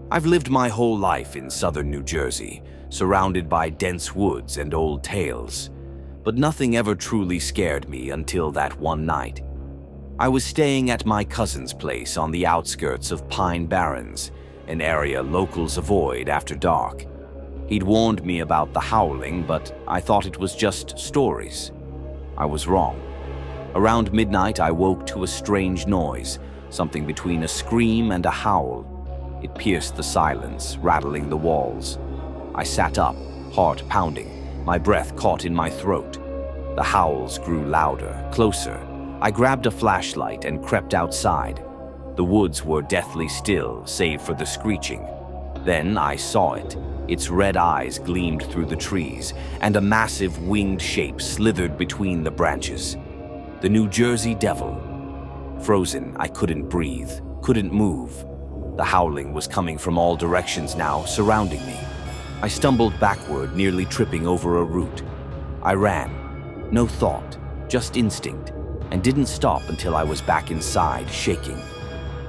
I've lived my whole life in southern New Jersey, surrounded by dense woods and old tales. But nothing ever truly scared me until that one night. I was staying at my cousin's place on the outskirts of Pine Barrens, an area locals avoid after dark. He'd warned me about the howling, but I thought it was just stories. I was wrong. Around midnight, I woke to a strange noise, something between a scream and a howl. It pierced the silence, rattling the walls. I sat up, heart pounding, my breath caught in my throat. The howls grew louder, closer. I grabbed a flashlight and crept outside. The woods were deathly still, save for the screeching. Then I saw it. Its red eyes gleamed through the trees, and a massive winged shape slithered between the branches. The New Jersey Devil. Frozen, I couldn't breathe, couldn't move. The howling was coming from all directions now, surrounding me. I stumbled backward, nearly tripping over a root. I ran. No thought, just instinct, and didn't stop until I was back inside, shaking.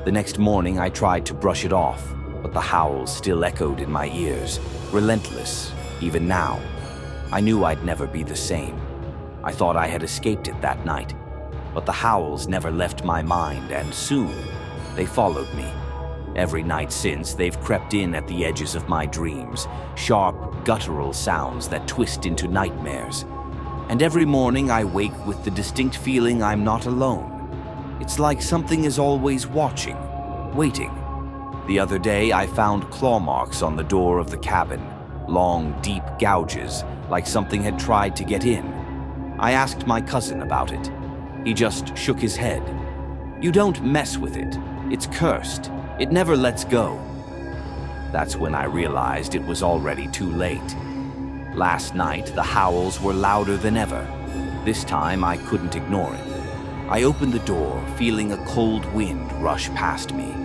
The next morning, I tried to brush it off, but the howls still echoed in my ears, relentless, even now. I knew I'd never be the same. I thought I had escaped it that night, but the howls never left my mind, and soon, they followed me. Every night since, they've crept in at the edges of my dreams, sharp, guttural sounds that twist into nightmares. And every morning I wake with the distinct feeling I'm not alone. It's like something is always watching, waiting. The other day I found claw marks on the door of the cabin, long, deep gouges, like something had tried to get in. I asked my cousin about it. He just shook his head. "You don't mess with it. It's cursed. It never lets go." That's when I realized it was already too late. Last night, the howls were louder than ever. This time, I couldn't ignore it. I opened the door, feeling a cold wind rush past me.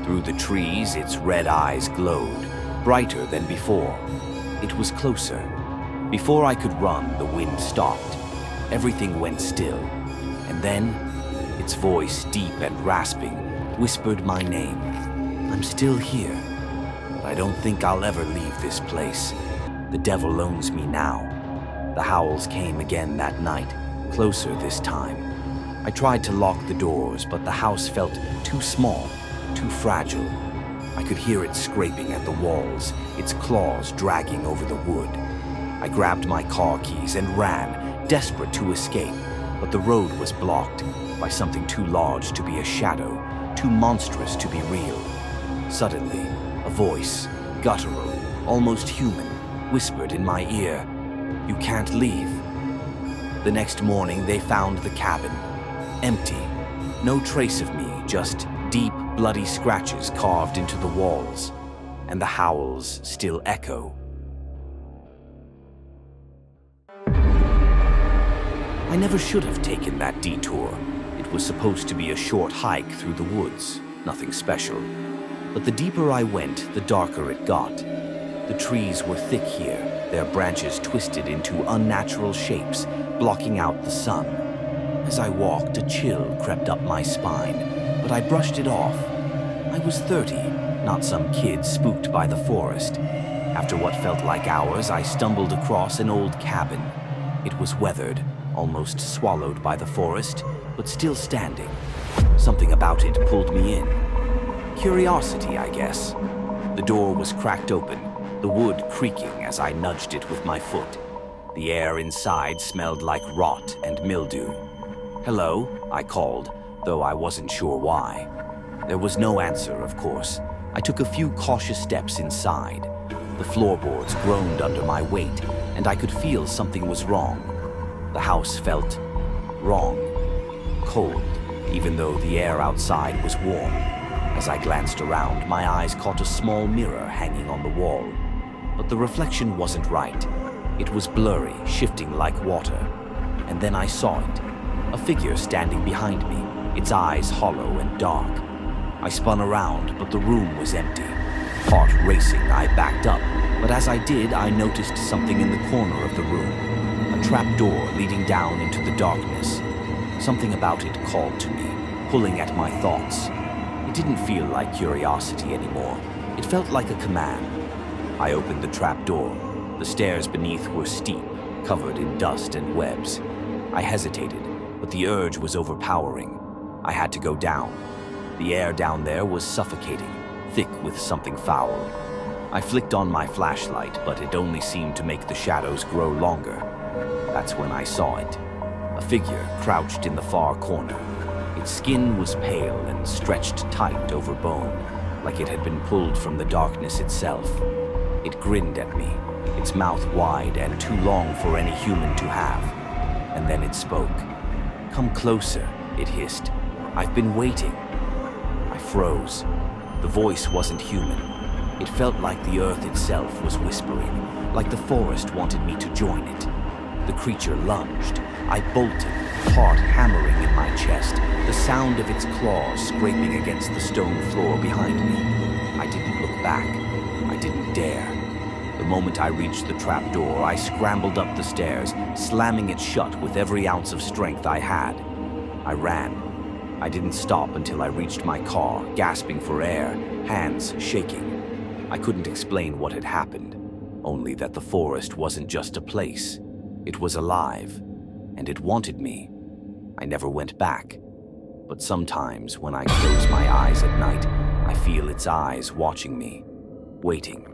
Through the trees, its red eyes glowed, brighter than before. It was closer. Before I could run, the wind stopped. Everything went still. And then, its voice, deep and rasping, whispered my name. "I'm still here, but I don't think I'll ever leave this place. The devil owns me now." The howls came again that night, closer this time. I tried to lock the doors, but the house felt too small, too fragile. I could hear it scraping at the walls, its claws dragging over the wood. I grabbed my car keys and ran, desperate to escape, but the road was blocked by something too large to be a shadow, too monstrous to be real. Suddenly, a voice, guttural, almost human, whispered in my ear, "You can't leave." The next morning, they found the cabin, empty. No trace of me, just deep, bloody scratches carved into the walls, and the howls still echo. I never should have taken that detour. It was supposed to be a short hike through the woods, nothing special. But the deeper I went, the darker it got. The trees were thick here, their branches twisted into unnatural shapes, blocking out the sun. As I walked, a chill crept up my spine, but I brushed it off. I was 30, not some kid spooked by the forest. After what felt like hours, I stumbled across an old cabin. It was weathered, almost swallowed by the forest, but still standing. Something about it pulled me in. Curiosity, I guess. The door was cracked open, the wood creaking as I nudged it with my foot. The air inside smelled like rot and mildew. "Hello," I called, though I wasn't sure why. There was no answer, of course. I took a few cautious steps inside. The floorboards groaned under my weight, and I could feel something was wrong. The house felt wrong, cold, even though the air outside was warm. As I glanced around, my eyes caught a small mirror hanging on the wall. But the reflection wasn't right. It was blurry, shifting like water. And then I saw it. A figure standing behind me, its eyes hollow and dark. I spun around, but the room was empty. Heart racing, I backed up, but as I did, I noticed something in the corner of the room. A trapdoor leading down into the darkness. Something about it called to me, pulling at my thoughts. It didn't feel like curiosity anymore. It felt like a command. I opened the trap door. The stairs beneath were steep, covered in dust and webs. I hesitated, but the urge was overpowering. I had to go down. The air down there was suffocating, thick with something foul. I flicked on my flashlight, but it only seemed to make the shadows grow longer. That's when I saw it. A figure crouched in the far corner. Its skin was pale and stretched tight over bone, like it had been pulled from the darkness itself. It grinned at me, its mouth wide and too long for any human to have. And then it spoke. "Come closer," it hissed. "I've been waiting." I froze. The voice wasn't human. It felt like the earth itself was whispering, like the forest wanted me to join it. The creature lunged. I bolted, heart hammering in my chest, the sound of its claws scraping against the stone floor behind me. I didn't look back. I didn't dare. The moment I reached the trap door, I scrambled up the stairs, slamming it shut with every ounce of strength I had. I ran. I didn't stop until I reached my car, gasping for air, hands shaking. I couldn't explain what had happened, only that the forest wasn't just a place. It was alive, and it wanted me. I never went back. But sometimes when I close my eyes at night, I feel its eyes watching me, waiting.